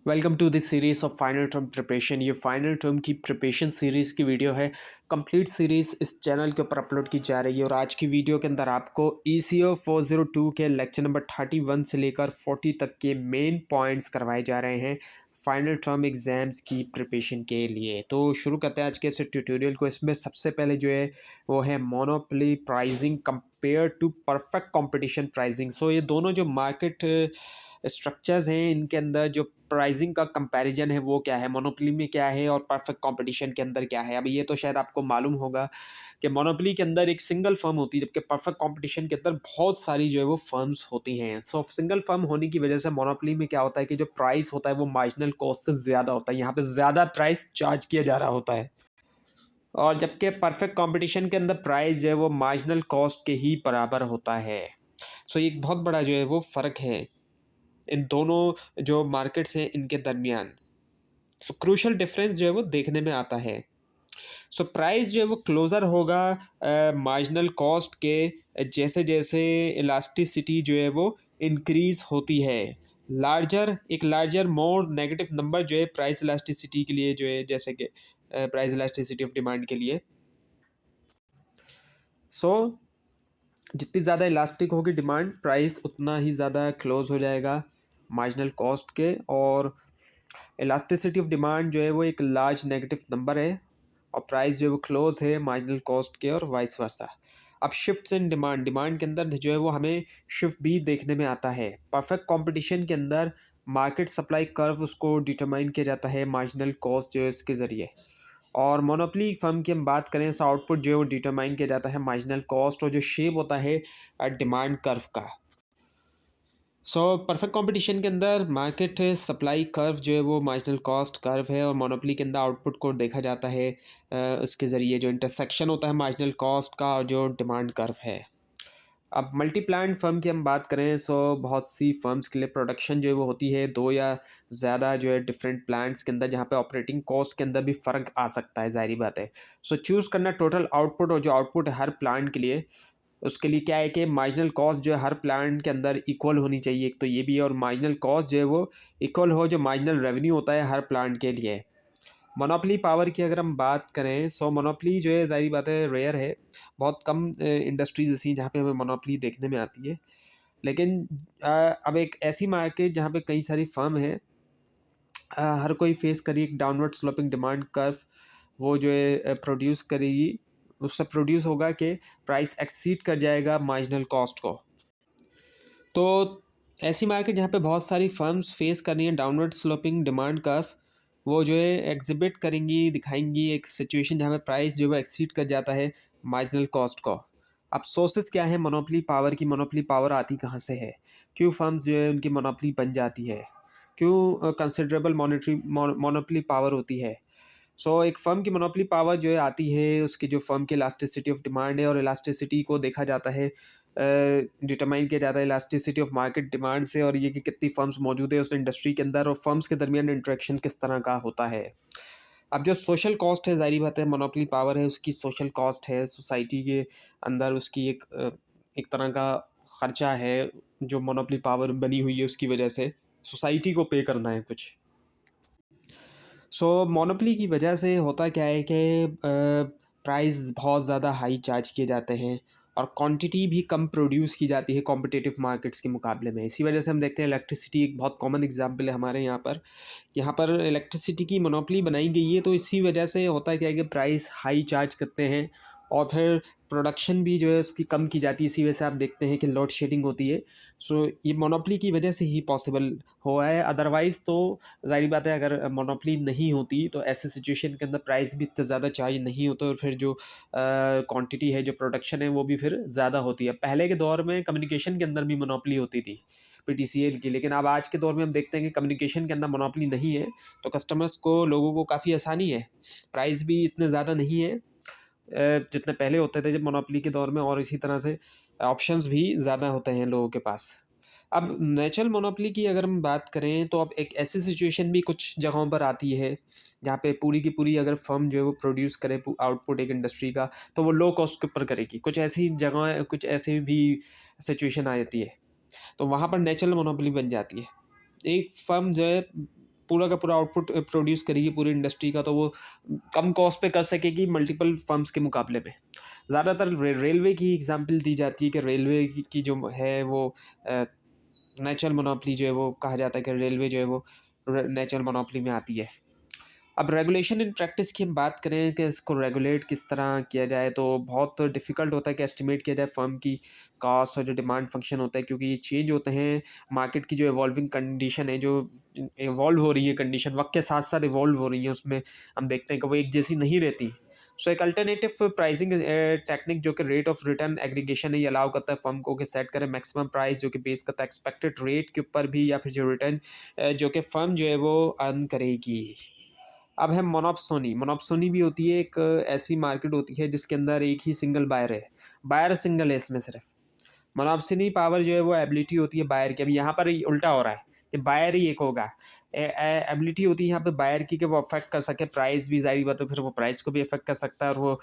Welcome to this series of final term preparation. ये final term की preparation series की video है। Complete series इस चैनल के ऊपर अपलोड की जा रही है और आज की वीडियो के अंदर आपको ECO 402 के लेक्चर नंबर 31 से लेकर 40 तक के मेन पॉइंट्स करवाए जा रहे हैं फाइनल टर्म एग्ज़ाम्स की प्रिपरेशन के लिए। तो शुरू करते हैं आज के इस ट्यूटोरियल को। इसमें सबसे पहले जो है वो है monopoly pricing compare to perfect competition pricing. So ये दोनों जो मार्केट स्ट्रक्चर्स हैं इनके अंदर जो प्राइसिंग का कंपैरिजन है वो क्या है, मोनोपोली में क्या है और परफेक्ट कंपटीशन के अंदर क्या है। अब ये तो शायद आपको मालूम होगा कि मोनोपोली के अंदर एक सिंगल फर्म होती है, जबकि परफेक्ट कंपटीशन के अंदर बहुत सारी जो है वो फर्म्स होती हैं। सो सिंगल फर्म होने की वजह से मोनोपोली में क्या होता है कि जो प्राइस होता है वो मार्जिनल कॉस्ट से ज़्यादा होता है, यहाँ पे ज़्यादा प्राइस चार्ज किया जा रहा होता है। और जबकि परफेक्ट कंपटीशन के अंदर प्राइस जो है वो मार्जिनल कॉस्ट के ही बराबर होता है। सो एक बहुत बड़ा जो है वो फ़र्क है इन दोनों जो मार्केट्स हैं इनके दरमियान। सो क्रूशल डिफरेंस जो है वो देखने में आता है। सो प्राइस जो है वो क्लोज़र होगा मार्जिनल कॉस्ट के जैसे जैसे इलास्टिसिटी जो है वो इंक्रीज़ होती है। लार्जर मोर नेगेटिव नंबर जो है प्राइस इलास्टिसिटी के लिए जो है, जैसे कि प्राइस इलास्टिसिटी ऑफ डिमांड के लिए। सो जितनी ज़्यादा इलास्टिक होगी डिमांड, प्राइस उतना ही ज़्यादा क्लोज हो जाएगा मार्जिनल कॉस्ट के। और इलास्टिसिटी ऑफ डिमांड जो है वो एक लार्ज नेगेटिव नंबर है और प्राइस जो है वो क्लोज है मार्जिनल कॉस्ट के, और वाइस वर्सा। अब शिफ्ट्स इन डिमांड के अंदर जो है वो हमें शिफ्ट भी देखने में आता है। परफेक्ट कंपटीशन के अंदर मार्केट सप्लाई कर्व उसको डिटरमाइन किया जाता है मार्जिनल कॉस्ट जो है इसके ज़रिए। और मोनोपोली फर्म की हम बात करें तो आउटपुट जो है वो डिटरमाइन किया जाता है मार्जिनल कॉस्ट और जो शेप होता है डिमांड कर्व का। सो परफेक्ट कंपटीशन के अंदर मार्केट सप्लाई कर्व जो है वो मार्जिनल कॉस्ट कर्व है, और मोनोपोली के अंदर आउटपुट को देखा जाता है इसके ज़रिए जो इंटरसेक्शन होता है मार्जिनल कॉस्ट का और जो डिमांड कर्व है। अब मल्टी प्लांट फर्म की हम बात करें सो बहुत सी फर्म्स के लिए प्रोडक्शन जो है वो होती है दो या ज़्यादा जो है डिफरेंट प्लांट्स के अंदर, जहाँ पे ऑपरेटिंग कॉस्ट के अंदर भी फ़र्क आ सकता है, ज़ाहिर बात है। सो चूज़ करना टोटल आउटपुट, और जो आउटपुट हर प्लांट के लिए उसके लिए क्या है कि मार्जिनल कॉस्ट जो है हर प्लांट के अंदर इक्वल होनी चाहिए, एक तो ये भी है, और मार्जिनल कॉस्ट जो है वो इक्वल हो जो मार्जिनल रेवेन्यू होता है हर प्लांट के लिए। मोनोपोली पावर की अगर हम बात करें सो मोनोपोली जो है ज़ाहिर बात है रेयर है। बहुत कम इंडस्ट्रीज़ ऐसी जहाँ पे हमें मोनोपोली देखने में आती है। लेकिन अब एक ऐसी मार्केट जहाँ पे कई सारी फर्म है, हर कोई फेस करी एक डाउनवर्ड स्लोपिंग डिमांड कर्व, वो जो है प्रोड्यूस करेगी, उससे प्रोड्यूस होगा कि प्राइस एक्सीड कर जाएगा मार्जिनल कॉस्ट को। तो ऐसी मार्केट जहाँ पे बहुत सारी फर्म्स फेस कर रही हैं डाउनवर्ड स्लोपिंग डिमांड कर्व, वो जो है एग्जिबिट करेंगी, दिखाएंगी एक सिचुएशन जहाँ पे प्राइस जो है एक्सीड कर जाता है मार्जिनल कॉस्ट को। अब सोर्सेस क्या है मोनोपोली पावर की, मोनोपोली पावर आती कहाँ से है, क्यों फर्म्स जो है उनकी मोनोपोली बन जाती है, क्यों कंसिडरेबल मॉनेटरी मोनोपोली पावर होती है। सो एक फ़र्म की मोनोपोली पावर जो है आती है उसकी जो फ़र्म की इलास्टिसिटी ऑफ डिमांड है, और इलास्टिसिटी को देखा जाता है, डिटरमाइन किया जाता है इलास्टिसिटी ऑफ मार्केट डिमांड से, और ये कि कितनी फर्म्स मौजूद है उस इंडस्ट्री के अंदर और फर्म्स के दरमियान इंटरेक्शन किस तरह का होता है। अब जो सोशल कॉस्ट है, ज़ाहिर बात है मोनोपोली पावर है उसकी सोशल कॉस्ट है, सोसाइटी के अंदर उसकी एक तरह का खर्चा है जो मोनोपोली पावर बनी हुई है उसकी वजह से सोसाइटी को पे करना है कुछ। सो मोनोपोली की वजह से होता क्या है कि प्राइस बहुत ज़्यादा हाई चार्ज किए जाते हैं और क्वांटिटी भी कम प्रोड्यूस की जाती है कॉम्पिटिटिव मार्केट्स के मुकाबले में। इसी वजह से हम देखते हैं इलेक्ट्रिसिटी एक बहुत कॉमन एग्जांपल है हमारे यहाँ पर इलेक्ट्रिसिटी की मोनोपोली बनाई गई है, तो इसी वजह से होता क्या है कि प्राइस हाई चार्ज करते हैं और फिर प्रोडक्शन भी जो है उसकी कम की जाती है। इसी वजह से आप देखते हैं कि लोड शेडिंग होती है। सो ये मोनोपोली की वजह से ही पॉसिबल हुआ है, अदरवाइज़ तो ज़ाहिर बात है अगर मोनोपोली नहीं होती तो ऐसे सिचुएशन के अंदर प्राइस भी इतना ज़्यादा चार्ज नहीं होता और फिर जो क्वांटिटी है, जो प्रोडक्शन है वो भी फिर ज़्यादा होती है। पहले के दौर में कम्युनिकेशन के अंदर भी मोनोपोली होती थी पीटीसीएल की, लेकिन अब आज के दौर में हम देखते हैं कि कम्युनिकेशन के अंदर मोनोपोली नहीं है, तो कस्टमर्स को, लोगों को काफ़ी आसानी है। प्राइस भी इतने ज़्यादा नहीं है जितने पहले होते थे जब मोनोपोली के दौर में, और इसी तरह से ऑप्शंस भी ज़्यादा होते हैं लोगों के पास। अब नेचुरल मोनोपोली की अगर हम बात करें तो अब एक ऐसी सिचुएशन भी कुछ जगहों पर आती है जहाँ पे पूरी की पूरी अगर फर्म जो है वो प्रोड्यूस करे आउटपुट एक इंडस्ट्री का, तो वो लो कॉस्ट के ऊपर करेगी। कुछ ऐसी जगह, कुछ ऐसी भी सिचुएशन आ जाती है, तो वहाँ पर नेचुरल मोनोपोली बन जाती है। एक फर्म जो है पूरा का पूरा आउटपुट प्रोड्यूस करेगी पूरी इंडस्ट्री का, तो वो कम कॉस्ट पे कर सकेगी मल्टीपल फर्म्स के मुकाबले में। ज़्यादातर रेलवे की एग्जांपल दी जाती है कि रेलवे की जो है वो नेचुरल मोनोपोली जो है वो कहा जाता है कि रेलवे जो है वो नेचुरल मोनोपोली में आती है। अब रेगुलेशन इन प्रैक्टिस की हम बात करें कि इसको रेगुलेट किस तरह किया जाए, तो बहुत डिफ़िकल्ट होता है कि एस्टिमेट किया जाए फर्म की कॉस्ट और जो डिमांड फंक्शन होता है, क्योंकि ये चेंज होते हैं। मार्केट की जो इवॉल्विंग कंडीशन है, जो इवॉल्व हो रही है कंडीशन, वक्त के साथ साथ इवॉल्व हो रही है, उसमें हम देखते हैं कि वो एक जैसी नहीं रहती। सो एक अल्टरनेटिव प्राइसिंग टेक्निक जो कि रेट ऑफ रिटर्न एग्रीगेशन है, ये अलाउ करता है फर्म को कि सेट करें मैक्सिमम प्राइस जो कि बेस करता है एक्सपेक्टेड रेट के ऊपर भी, या फिर जो रिटर्न जो कि फर्म जो है वो अर्न करेगी। अब है मोनोप्सोनी। मोनोप्सोनी भी होती है एक ऐसी मार्केट होती है जिसके अंदर एक ही सिंगल बायर है, बायर सिंगल है इसमें सिर्फ। मोनोप्सोनी पावर जो है वो एबिलिटी होती है बायर की। अभी यहाँ पर उल्टा हो रहा है कि बायर ही एक होगा, एबिलिटी होती है यहाँ पे बायर की कि वो अफेक्ट कर सके प्राइस भी, जाहिर बात है फिर वो प्राइस को भी अफेक्ट कर सकता है और वो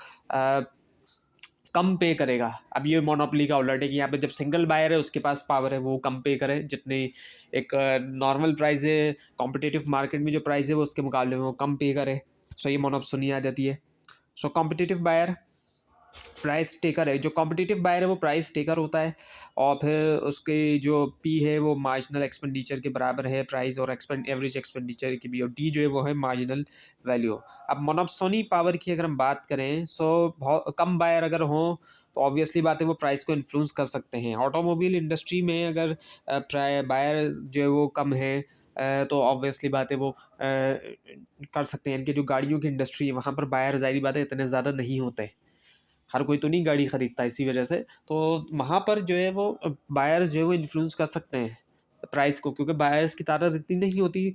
कम पे करेगा। अब ये मोनोपोली का उलट है कि यहाँ पे जब सिंगल बायर है उसके पास पावर है, वो कम पे करे, जितने एक नॉर्मल प्राइस है कॉम्पिटिटिव मार्केट में जो प्राइस है वो उसके मुकाबले में वो कम पे करे। सो ये मोनोपोली आ जाती है। सो कॉम्पिटिटिव बायर प्राइस टेकर है, जो कॉम्पिटिटिव बायर है वो प्राइस टेकर होता है, और फिर उसकी जो पी है वो मार्जिनल एक्सपेंडिचर के बराबर है प्राइस, और एवरेज एक्सपेंडिचर की भी, और डी जो है वो है मार्जिनल वैल्यू। अब मोनोप्सोनी पावर की अगर हम बात करें, सो बहुत कम बायर अगर हों तो ऑब्वियसली बात है वो प्राइस को इन्फ्लुएंस कर सकते हैं। ऑटोमोबाइल इंडस्ट्री में अगर बायर जो है वो कम है, तो ऑब्वियसली बात है वो कर सकते हैं। इनकी जो गाड़ियों की इंडस्ट्री है वहाँ पर बायर जाहिर बात है इतने ज़्यादा नहीं होते, हर कोई तो नहीं गाड़ी खरीदता, इसी वजह से तो वहाँ पर जो है वो बायर्स जो है वो इन्फ्लुएंस कर सकते हैं प्राइस को, क्योंकि बायर्स की तादाद इतनी नहीं होती।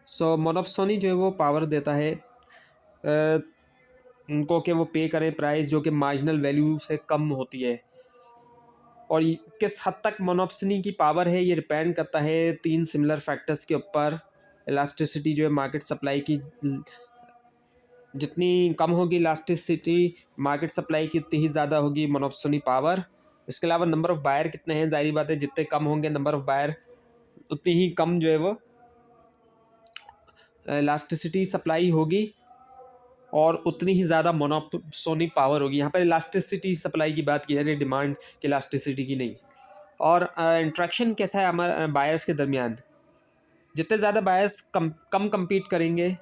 सो मोनोप्सोनी जो है वो पावर देता है उनको कि वो पे करें प्राइस जो कि मार्जिनल वैल्यू से कम होती है। और किस हद तक मोनोप्सोनी की पावर है ये डिपेंड करता है 3 सिमिलर फैक्टर्स के ऊपर। इलास्टिसिटी जो है मार्केट सप्लाई की, जितनी कम होगी इलास्टिसिटी मार्केट सप्लाई की उतनी ही ज़्यादा होगी मोनोप्सोनी पावर। इसके अलावा नंबर ऑफ़ बायर कितने हैं, ज़ाहिर बात है जितने कम होंगे नंबर ऑफ़ बायर उतनी ही कम जो है वो इलास्टिसिटी सप्लाई होगी, और उतनी ही ज़्यादा मोनोप्सोनी पावर होगी। यहाँ पर इलास्टिसिटी सप्लाई की बात की जा रही है, डिमांड की इलास्टिसिटी की नहीं। और इंट्रैक्शन कैसा है हमारे बायर्स के दरमियान, जितने ज़्यादा बायर्स कम कम्पीट करेंगे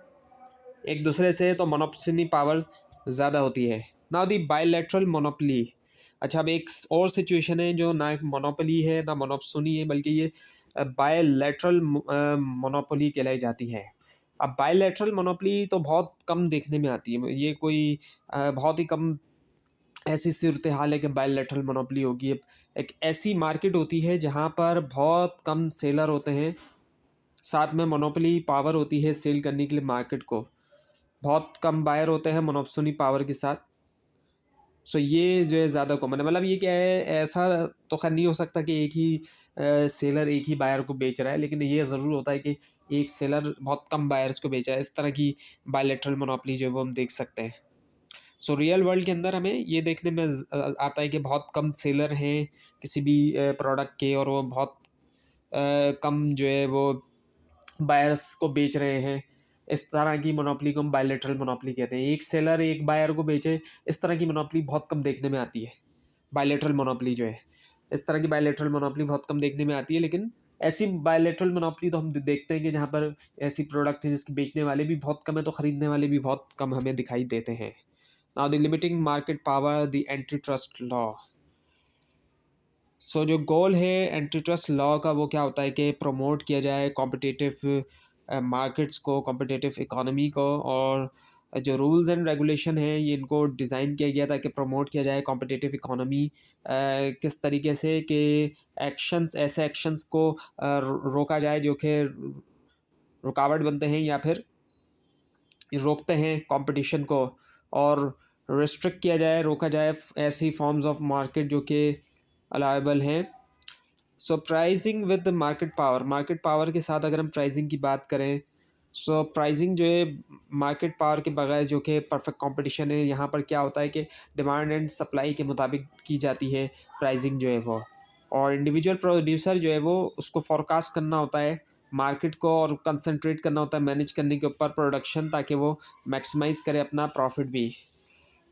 एक दूसरे से, तो मोनोप्सोनी पावर ज़्यादा होती है। नाउ दी बायलैटरल मोनोपोली। अच्छा, अब एक और सिचुएशन है जो ना मोनोपोली है ना मोनोप्सोनी है, बल्कि ये बायलैटरल मोनोपोली कहलाई जाती है। अब बायलैटरल मोनोपोली तो बहुत कम देखने में आती है, ये कोई बहुत ही कम ऐसी सूरत हाल है कि बायलैटरल मोनोपोली होगी। एक ऐसी मार्केट होती है जहाँ पर बहुत कम सेलर होते हैं, साथ में मोनोपोली पावर होती है सेल करने के लिए मार्केट को, बहुत कम बायर होते हैं मोनोप्सोनी पावर के साथ। सो ये जो है ज़्यादा कॉमन है। मतलब ये क्या है, ऐसा तो खैर नहीं हो सकता कि एक ही सेलर एक ही बायर को बेच रहा है, लेकिन ये ज़रूर होता है कि एक सेलर बहुत कम बायर्स को बेच रहा है। इस तरह की बायलैटरल मोनोपोली जो है वो हम देख सकते हैं। सो रियल वर्ल्ड के अंदर हमें ये देखने में आता है कि बहुत कम सेलर हैं किसी भी प्रोडक्ट के, और वो बहुत कम जो है वो बायर्स को बेच रहे हैं। इस तरह की मोनोपोली को हम बायलैटरल मोनोपोली कहते हैं। एक सेलर एक बायर को बेचे, इस तरह की मोनोपोली बहुत कम देखने में आती है। बायलैटरल मोनोपोली जो है, इस तरह की बायलैटरल मोनोपोली बहुत कम देखने में आती है, लेकिन ऐसी बायलैटरल मोनोपोली तो हम देखते हैं कि जहाँ पर ऐसी प्रोडक्ट है जिसके बेचने वाले भी बहुत कम है, तो ख़रीदने वाले भी बहुत कम हमें दिखाई देते हैं। Now the limiting market power, the anti trust law. So जो गोल है एंटी ट्रस्ट लॉ का, वो क्या होता है कि प्रमोट किया जाए कॉम्पिटिटिव मार्केट्स को, कॉम्पिटिटिव इकोनॉमी को, और जो रूल्स एंड रेगुलेशन है ये इनको डिज़ाइन किया गया था कि प्रमोट किया जाए कॉम्पिटिटिव इकोनॉमी किस तरीके से कि एक्शंस, ऐसे एक्शंस को रोका जाए जो कि रुकावट बनते हैं या फिर रोकते हैं कंपटीशन को, और रिस्ट्रिक्ट किया जाए, रोका जाए ऐसी फॉर्म्स ऑफ मार्केट जो कि अलाउेबल हैं। So pricing with market power, market power के साथ अगर हम प्राइसिंग की बात करें, सो प्राइसिंग जो है मार्केट पावर के बगैर जो कि परफेक्ट कंपटीशन है, यहाँ पर क्या होता है कि डिमांड एंड सप्लाई के मुताबिक की जाती है प्राइसिंग जो है वो, और इंडिविजुअल प्रोड्यूसर जो है वो उसको फोरकास्ट करना होता है मार्केट को और कंसंट्रेट करना होता है मैनेज करने के ऊपर प्रोडक्शन, ताकि वो मैक्सिमाइज़ करे अपना प्रॉफिट भी।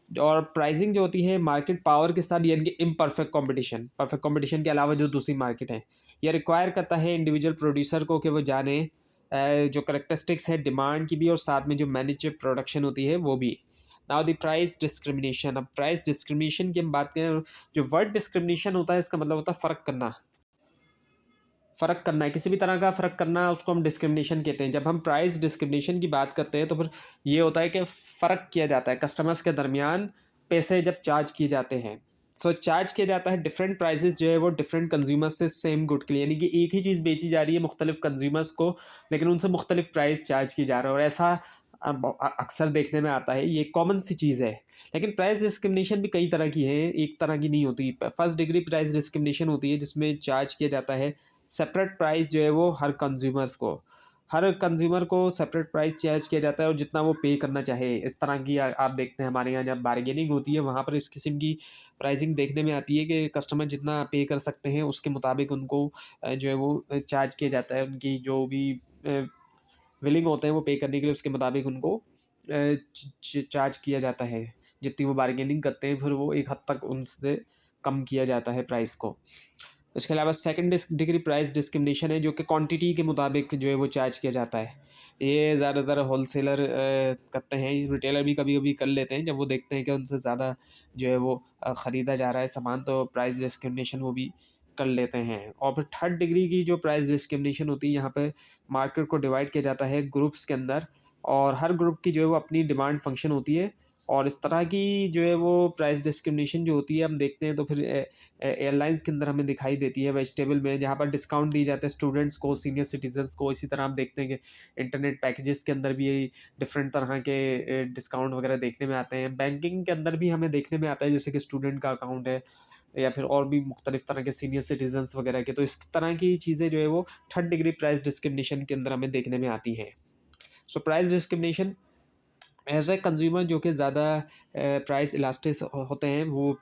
और प्राइसिंग जो होती है मार्केट पावर के साथ, यानी कि इम्परफेक्ट कंपटीशन, परफेक्ट कंपटीशन के अलावा जो दूसरी मार्केट है, यह रिक्वायर करता है इंडिविजुअल प्रोड्यूसर को कि वो जाने जो करेक्टरिस्टिक्स है डिमांड की भी, और साथ में जो मैनेज प्रोडक्शन होती है वो भी। Now the price discrimination. अब प्राइस डिस्क्रिमिनेशन की हम बात करें, जो वर्ड डिस्क्रिमिनेशन होता है इसका मतलब होता है फ़र्क करना। फ़र्क करना है, किसी भी तरह का फ़र्क करना, उसको हम डिस्क्रिमिनेशन कहते हैं। जब हम प्राइस डिस्क्रिमिनेशन की बात करते हैं तो फिर ये होता है कि फ़र्क किया जाता है कस्टमर्स के दरमियान, पैसे जब चार्ज किए जाते हैं। सो चार्ज किया जाता है डिफरेंट प्राइसेस जो है वो डिफरेंट कंज्यूमर्स से सेम गुड के लिए, यानी कि एक ही चीज़ बेची जा रही है मुख्तलिफ कंज्यूमर्स को, लेकिन उनसे मुख्तलिफ प्राइस चार्ज की जा रहा है, और ऐसा अक्सर देखने में आता है। ये कॉमन सी चीज़ है। लेकिन प्राइस डिस्क्रिमिनेशन भी कई तरह की है, एक तरह की नहीं होती। फर्स्ट डिग्री प्राइस डिस्क्रिमिनेशन होती है जिसमें चार्ज किया जाता है सेपरेट प्राइस जो है वो हर कंज्यूमर को सेपरेट प्राइस चार्ज किया जाता है, और जितना वो पे करना चाहे। इस तरह की आप देखते हैं हमारे यहाँ जब बार्गेनिंग होती है वहाँ पर इस किस्म की प्राइसिंग देखने में आती है कि कस्टमर जितना पे कर सकते हैं उसके मुताबिक उनको जो है वो चार्ज किया जाता है। उनकी जो भी विलिंग होते हैं वो पे करने के लिए, उसके मुताबिक उनको चार्ज किया जाता है। जितनी वो बार्गेनिंग करते हैं फिर वो एक हद तक उनसे कम किया जाता है प्राइस को। इसके अलावा सेकंड डिग्री प्राइस डिस्क्रिमिनेशन है, जो कि क्वांटिटी के मुताबिक जो है वो चार्ज किया जाता है। ये ज़्यादातर होलसेलर करते हैं, रिटेलर भी कभी कभी कर लेते हैं जब वो देखते हैं कि उनसे ज़्यादा जो है वो ख़रीदा जा रहा है सामान, तो प्राइस डिस्क्रिमिनेशन वो भी कर लेते हैं। और फिर थर्ड डिग्री की जो प्राइस डिस्क्रिमिनेशन होती है, यहाँ पे मार्केट को डिवाइड किया जाता है ग्रुप्स के अंदर, और हर ग्रुप की जो है वो अपनी डिमांड फंक्शन होती है। और इस तरह की जो है वो प्राइस डिस्क्रिमिनेशन जो होती है हम देखते हैं तो फिर एयरलाइंस के अंदर हमें दिखाई देती है। वेजिटेबल में जहाँ पर डिस्काउंट दिए जाते हैं स्टूडेंट्स को, सीनियर सिटीजन्स को। इसी तरह हम देखते हैं कि इंटरनेट पैकेजेस के अंदर भी डिफरेंट तरह के डिस्काउंट वगैरह देखने में आते हैं। बैंकिंग के अंदर भी हमें देखने में आता है, जैसे कि स्टूडेंट का अकाउंट है या फिर और भी मुख्तलिफ तरह के सीनियर सिटीजन्स वगैरह के। तो इस तरह की चीज़ें जो है वो थर्ड डिग्री प्राइस डिस्क्रिमिनेशन के अंदर हमें देखने में आती हैं। So price discrimination as a consumer जो कि ज़्यादा प्राइस इलास्टिक होते हैं वो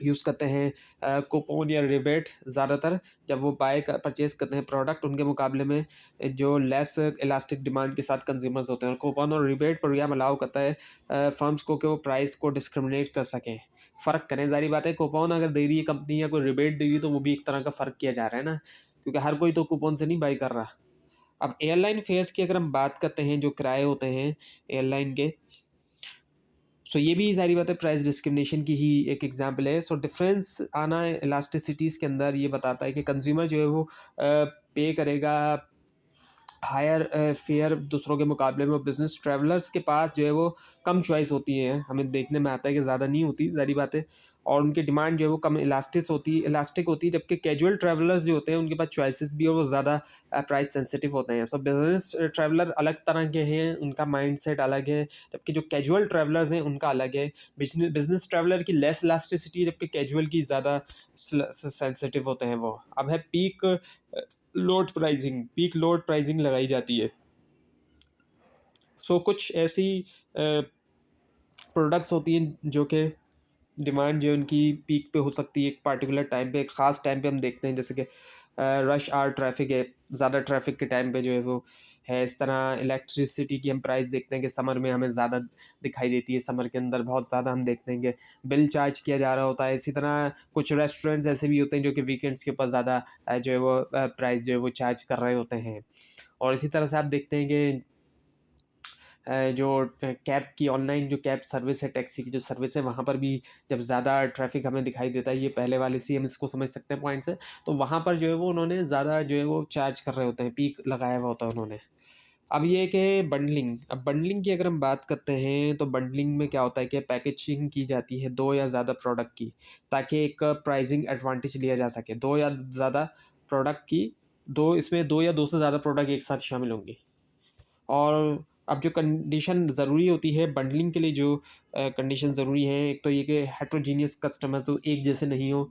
यूज़ करते हैं कूपन या रिबेट ज़्यादातर, जब वो परचेज़ करते हैं प्रोडक्ट उनके मुकाबले में जो लेस इलास्टिक डिमांड के साथ कंज्यूमर्स होते हैं। और कूपन और रिबेट प्रोग्राम अलाउ करता है फर्म्स को कि वो प्राइस को डिस्क्रिमिनेट कर सकें, फ़र्क करें। ज़ाहिर बात है कूपन अगर दे रही है कंपनी या कोई रिबेट दे रही है तो वो भी एक तरह का फ़र्क किया जा रहा है ना, क्योंकि हर कोई तो कूपन से नहीं बाई कर रहा। अब एयरलाइन फेयर्स की अगर हम बात करते हैं, जो किराए होते हैं एयरलाइन के, सो ये भी सारी बातें प्राइस डिस्क्रिमिनेशन की ही एक एग्जांपल है। सो डिफरेंस आना इलास्टिसिटीज़ के अंदर ये बताता है कि कंज्यूमर जो है वो पे करेगा हायर फेयर दूसरों के मुकाबले में। बिजनेस ट्रैवलर्स के पास जो है वो कम चॉइस होती है, हमें देखने में आता है कि ज़्यादा नहीं होती, ज़ाहिर बात है। और उनकी डिमांड जो है वो कम इलास्टिक होती है, जबकि कैजुअल ट्रैवलर्स जो होते हैं उनके पास चॉइसेस भी और वो ज़्यादा प्राइस सेंसिटिव होते हैं। सो बिजनेस ट्रैवलर अलग तरह के हैं, उनका माइंडसेट अलग है, जबकि जो कैजुअल ट्रैवलर्स हैं उनका अलग है। बिजनेस ट्रैवलर की लेस इलास्टिसिटी, जबकि कैजुअल की ज़्यादा सेंसिटिव होते हैं वो। अब है पीक लोड प्राइसिंग लगाई जाती है। सो कुछ ऐसी प्रोडक्ट्स होती हैं जो कि डिमांड जो है उनकी पीक पे हो सकती है एक पार्टिकुलर टाइम पे, एक ख़ास टाइम पे हम देखते हैं, जैसे कि रश आवर ट्रैफिक है, ज़्यादा ट्रैफिक के टाइम पे जो है वो है। इस तरह इलेक्ट्रिसिटी की हम प्राइस देखते हैं कि समर में हमें ज़्यादा दिखाई देती है, समर के अंदर बहुत ज़्यादा हम देखते हैं कि बिल चार्ज किया जा रहा होता है। इसी तरह कुछ रेस्टोरेंट्स ऐसे भी होते हैं जो कि वीकेंड्स के ऊपर ज़्यादा जो है वो प्राइस जो है वो चार्ज कर रहे होते हैं। और इसी तरह से आप देखते हैं कि जो कैब की ऑनलाइन जो कैब सर्विस है, टैक्सी की जो सर्विस है, वहाँ पर भी जब ज़्यादा ट्रैफिक हमें दिखाई देता है, ये पहले वाले से हम इसको समझ सकते हैं पॉइंट से, तो वहाँ पर जो है वो उन्होंने ज़्यादा जो है वो चार्ज कर रहे होते हैं, पीक लगाया हुआ होता है उन्होंने। अब ये कि बंडलिंग, अब बंडलिंग की अगर हम बात करते हैं तो बंडलिंग में क्या होता है कि पैकेजिंग की जाती है दो या ज़्यादा प्रोडक्ट की, ताकि एक प्राइसिंग एडवांटेज लिया जा सके। दो या ज़्यादा प्रोडक्ट की, दो इसमें दो या दो से ज़्यादा प्रोडक्ट एक साथ शामिल होंगे। और अब जो कंडीशन ज़रूरी होती है बंडलिंग के लिए, जो कंडीशन ज़रूरी है, एक तो ये कि हेट्रोजीनियस कस्टमर तो एक जैसे नहीं हो,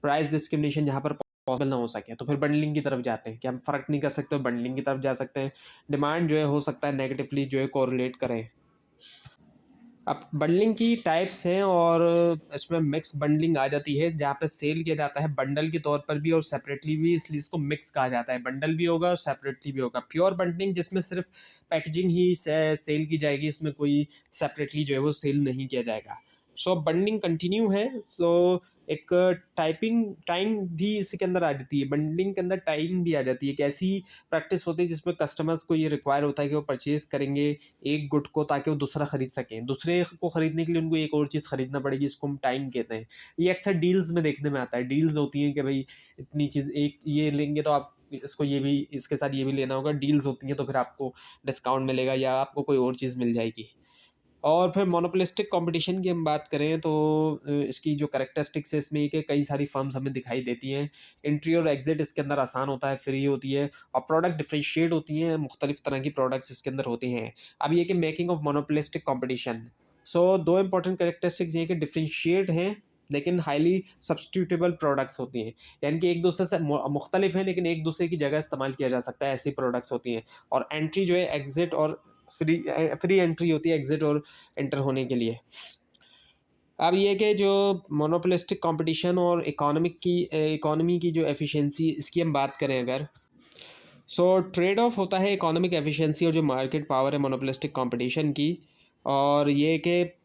प्राइस डिस्क्रिमिनेशन जहाँ पर पॉसिबल ना हो सके तो फिर बंडलिंग की तरफ जाते हैं कि हम फ़र्क नहीं कर सकते तो बंडलिंग की तरफ जा सकते हैं। डिमांड जो है हो सकता है नेगेटिवली जो है कोरिलेट करें। अब बंडलिंग की टाइप्स हैं और इसमें मिक्स बंडलिंग आ जाती है, जहाँ पे सेल किया जाता है बंडल के तौर पर भी और सेपरेटली भी, इसलिए इसको मिक्स कहा जाता है। बंडल भी होगा और सेपरेटली भी होगा। प्योर बंडलिंग जिसमें सिर्फ पैकेजिंग ही सेल की जाएगी, इसमें कोई सेपरेटली जो है वो सेल नहीं किया जाएगा। सो बंडलिंग कंटिन्यू है। सो एक टाइपिंग टाइम भी इसके अंदर आ जाती है, बंडलिंग के अंदर टाइम भी आ जाती है। एक ऐसी प्रैक्टिस होती है जिसमें कस्टमर्स को ये रिक्वायर होता है कि वो परचेज करेंगे एक गुड को ताकि वो दूसरा खरीद सकें। दूसरे को खरीदने के लिए उनको एक और चीज़ खरीदना पड़ेगी, इसको हम टाइम कहते हैं। ये अक्सर डील्स में देखने में आता है। डील्स होती हैं कि भाई इतनी चीज़ एक ये लेंगे तो आप इसको ये भी इसके साथ ये भी लेना होगा। डील्स होती हैं तो फिर आपको डिस्काउंट मिलेगा या आपको कोई और चीज़ मिल जाएगी। और फिर मोनोपोलिस्टिक कंपटीशन की हम बात करें तो इसकी जो कैरेक्टरिस्टिक्स है इसमें कि कई सारी फर्म्स हमें दिखाई देती हैं। एंट्री और एग्जिट इसके अंदर आसान होता है, फ्री होती है और प्रोडक्ट डिफ्रेंशिएट होती हैं, मुख्तलिफ तरह की प्रोडक्ट्स इसके अंदर होती हैं। अब ये कि मेकिंग ऑफ मोनोपोलिस्टिक कंपटीशन, सो दो इंपॉर्टेंट कैरेक्टरिस्टिक्स ये कि डिफ्रेंशिएट हैं लेकिन हाईली सब्सटीट्यूटेबल प्रोडक्ट्स होती हैं, यानी कि एक दूसरे से मुख्तलिफ हैं लेकिन एक दूसरे की जगह इस्तेमाल किया जा सकता है, ऐसी प्रोडक्ट्स होती हैं। और एंट्री जो है एग्जिट और फ्री फ्री एंट्री होती है एग्जिट और एंटर होने के लिए। अब ये कि जो मोनोपोलिस्टिक कंपटीशन और इकोनॉमी की जो एफिशिएंसी, इसकी हम बात करें अगर, सो ट्रेड ऑफ होता है इकोनॉमिक एफिशिएंसी और जो मार्केट पावर है मोनोपोलिस्टिक कंपटीशन की। और ये कि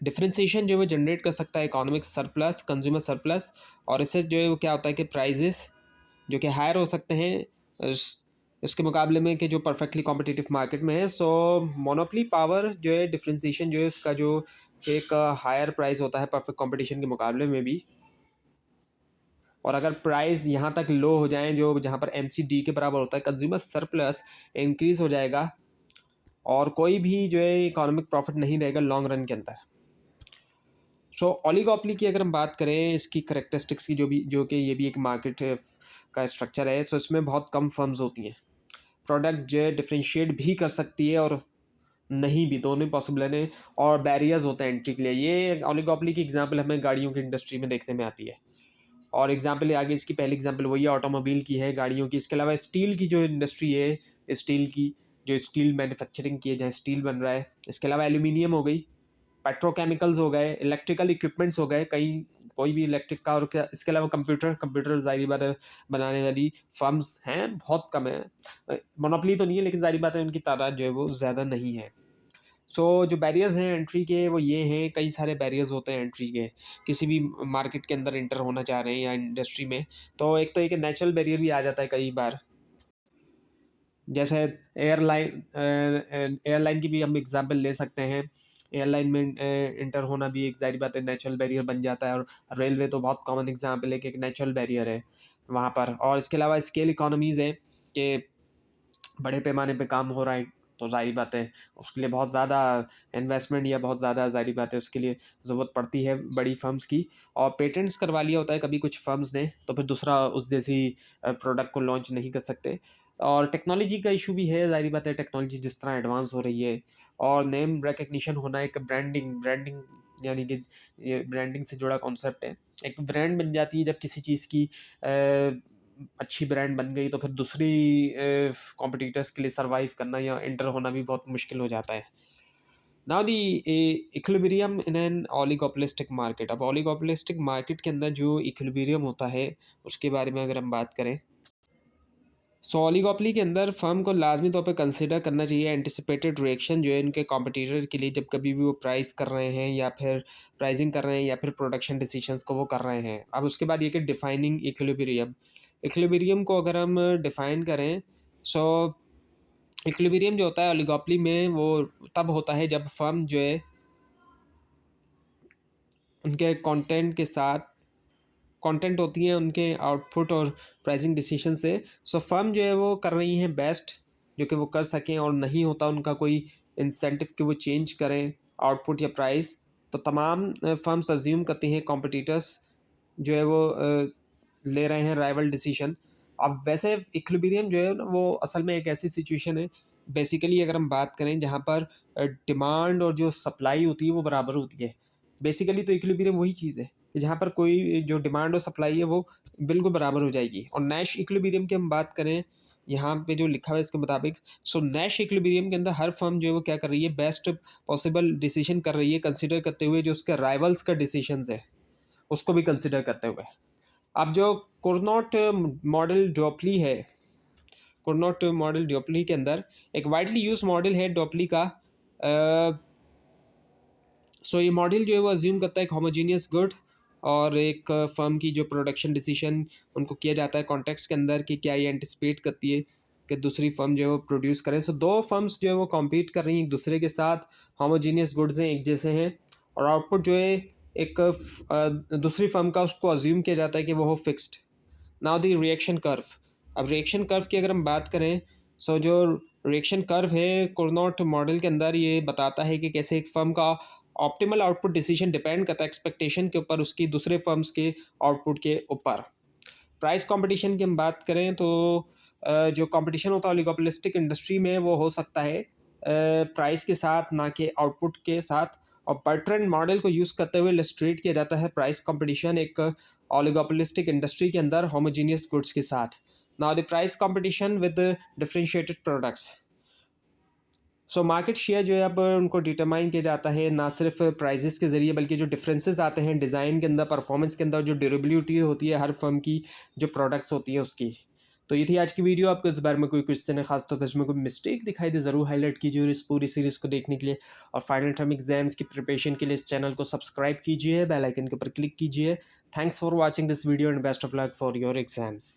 डिफरेंशिएशन जो है वो जनरेट कर सकता है इकोनॉमिक सरप्लस, कंज्यूमर सरप्लस, और इससे जो है वो क्या होता है कि प्राइजेस जो कि हायर हो सकते हैं इसके मुकाबले में कि जो परफेक्टली कॉम्पिटिटिव मार्केट में है। सो मोनोपली पावर जो है डिफरेंशिएशन जो है उसका जो एक हायर प्राइस होता है परफेक्ट कंपटीशन के मुकाबले में भी। और अगर प्राइस यहाँ तक लो हो जाए जो जहाँ पर MCD के बराबर होता है, कंज्यूमर सरप्लस इंक्रीज हो जाएगा और कोई भी जो है इकोनॉमिक प्रॉफिट नहीं रहेगा लॉन्ग रन के अंदर। सो ओलिगोपोली की अगर हम बात करें इसकी करेक्टरिस्टिक्स की, जो कि ये भी एक मार्केट का स्ट्रक्चर है। सो इसमें बहुत कम फर्म्स होती हैं, प्रोडक्ट जो है डिफ्रेंशिएट भी कर सकती है और नहीं भी, दोनों पॉसिबल है। और बैरियर्स होते हैं एंट्री के लिए। ये ओलिगोपोली की एग्जांपल हमें गाड़ियों की इंडस्ट्री में देखने में आती है। और एग्जांपल आगे इसकी पहली एग्जांपल वही ऑटोमोबाइल की है, गाड़ियों की। इसके अलावा स्टील की जो इंडस्ट्री है, स्टील की जो स्टील मैन्युफैक्चरिंग की है जहाँ स्टील बन रहा है। इसके अलावा एल्यूमिनियम हो गई, पेट्रोकेमिकल्स हो गए, इलेक्ट्रिकल इक्विपमेंट्स हो गए, कोई भी इलेक्ट्रिक कार। इसके अलावा कंप्यूटर ज़ाहिर बात है बनाने वाली फर्म्स हैं, बहुत कम है। मोनोपोली तो नहीं है लेकिन ज़ाहिर बात है उनकी तादाद जो है वो ज़्यादा नहीं है। सो जो बैरियर्स हैं एंट्री के वो ये हैं, कई सारे बैरियर्स होते हैं एंट्री के, किसी भी मार्केट के अंदर इंटर होना चाह रहे हैं या इंडस्ट्री में। तो एक तो एक नेचुरल बैरियर भी आ जाता है कई बार, जैसे एयरलाइन की भी हम एग्जांपल ले सकते हैं। एयरलाइन में इंटर होना भी एक ज़ाहिर बात है नेचुरल बैरियर बन जाता है। और रेलवे तो बहुत कॉमन एग्जांपल है कि एक नेचुरल बैरियर है वहाँ पर। और इसके अलावा स्केल इकोनॉमीज़ है कि बड़े पैमाने पे काम हो रहा है तो ज़ाहिर बात है उसके लिए बहुत ज़्यादा इन्वेस्टमेंट या बहुत ज़्यादा ज़ाहिर बात है उसके लिए ज़रूरत पड़ती है बड़ी फर्म्स की। और पेटेंट्स करवा लिया होता है कभी कुछ फर्म्स ने तो फिर दूसरा उस जैसी प्रोडक्ट को लॉन्च नहीं कर सकते। और टेक्नोलॉजी का इशू भी है, ज़ाहिर बात है टेक्नोलॉजी जिस तरह एडवांस हो रही है और नेम रिकग्निशन होना, एक ब्रांडिंग यानी कि ये ब्रांडिंग से जुड़ा कॉन्सेप्ट है। एक ब्रांड बन जाती है जब किसी चीज़ की अच्छी ब्रांड बन गई तो फिर दूसरी कॉम्पिटिटर्स के लिए सर्वाइव करना या एंटर होना भी बहुत मुश्किल हो जाता है। Now the equilibrium in an oligopolistic market. अब ओलिगोपोलिस्टिक मार्केट के अंदर जो इक्विलिब्रियम होता है उसके बारे में अगर हम बात करें, सो ओलिगोपोली के अंदर फर्म को लाजमी तौर पे कंसिडर करना चाहिए एंटिसिपेटेड रिएक्शन जो है उनके कॉम्पिटिटर के लिए, जब कभी भी वो प्राइस कर रहे हैं या फिर प्राइसिंग कर रहे हैं या फिर प्रोडक्शन डिसीजंस को वो कर रहे हैं। अब उसके बाद ये कि डिफाइनिंग इक्विलिब्रियम, इक्विलिब्रियम को अगर हम डिफाइन करें, सो इक्विलिब्रियम जो होता है ओलिगोपोली में वो तब होता है जब फर्म जो है उनके कंटेंट के साथ कंटेंट होती हैं उनके आउटपुट और प्राइसिंग डिसीजन से। सो फर्म जो है वो कर रही हैं बेस्ट जो कि वो कर सकें और नहीं होता उनका कोई इंसेंटिव कि वो चेंज करें आउटपुट या प्राइस, तो तमाम फर्म्स अज्यूम करती हैं कॉम्पिटिटर्स जो है वो ले रहे हैं राइवल डिसीजन। अब वैसे इक्विलिब्रियम जो है ना वो असल में एक ऐसी सिचुएशन है बेसिकली अगर हम बात करें जहाँ पर डिमांड और जो सप्लाई होती है वो बराबर होती है। बेसिकली तो इक्विलिब्रियम वही चीज़ है कि जहाँ पर कोई जो डिमांड और सप्लाई है वो बिल्कुल बराबर हो जाएगी। और नैश इक्विलिब्रियम की हम बात करें यहाँ पे जो लिखा हुआ है इसके मुताबिक, सो नैश इक्विलिब्रियम के अंदर हर फर्म जो है वो क्या कर रही है, बेस्ट पॉसिबल डिसीजन कर रही है, कंसिडर करते हुए जो उसके राइवल्स का डिसीजंस है उसको भी कंसिडर करते हुए। अब जो कुर्नोट मॉडल डोपली है, कुर्नोट मॉडल डोपली के अंदर एक वाइडली यूज मॉडल है डोपली का। सो ये मॉडल जो है वो अज्यूम करता है एक होमोजीनियस गुड और एक फर्म की जो प्रोडक्शन डिसीजन उनको किया जाता है कॉन्टेक्स्ट के अंदर कि क्या ये एंटिसिपेट करती है कि दूसरी फर्म जो है वो प्रोड्यूस करें। सो दो फर्म्स जो है वो कॉम्पीट कर रही हैं एक दूसरे के साथ, होमोजीनियस गुड्स हैं, एक जैसे हैं, और आउटपुट जो है एक दूसरी फर्म का उसको अज्यूम किया जाता है कि वो हो fixed. Now the reaction curve, अब रिएक्शन कर्व की अगर हम बात करें, सो जो रिएक्शन कर्व है कुर्नोट मॉडल के अंदर ये बताता है कि कैसे एक फर्म का ऑप्टिमल आउटपुट डिसीजन डिपेंड करता है एक्सपेक्टेशन के ऊपर, उसकी दूसरे फर्म्स के आउटपुट के ऊपर। प्राइस कंपटीशन की हम बात करें तो जो कंपटीशन होता है ओलिगोपोलिस्टिक इंडस्ट्री में वो हो सकता है प्राइस के साथ, ना कि आउटपुट के साथ। और बर्ट्रेंड मॉडल को यूज़ करते हुए इलस्ट्रेट किया जाता है प्राइस कंपटीशन एक ओलिगोपोलिस्टिक इंडस्ट्री के अंदर होमोजीनियस गुड्स के साथ। Now the price competition with differentiated products, so market share जो है अब उनको डिटरमाइन किया जाता है ना सिर्फ प्राइजेस के ज़रिए, बल्कि जो डिफरेंसेस आते हैं डिज़ाइन के अंदर, परफॉर्मेंस के अंदर, जो ड्यूरेबिलिटी होती है हर फर्म की, जो प्रोडक्ट्स होती हैं उसकी। तो ये थी आज की वीडियो। आपको इस बारे में कोई क्वेश्चन है, खास तौर पर इसमें कोई मिस्टेक दिखाई दे ज़रूर हाईलाइट कीजिए, और इस पूरी सीरीज़ को देखने के लिए और फाइनल टर्म एग्जाम्स की प्रिपरेशन के लिए इस चैनल को सब्सक्राइब कीजिए, बेल आइकन के ऊपर क्लिक कीजिए। Thanks for watching this video and best of luck for your exams.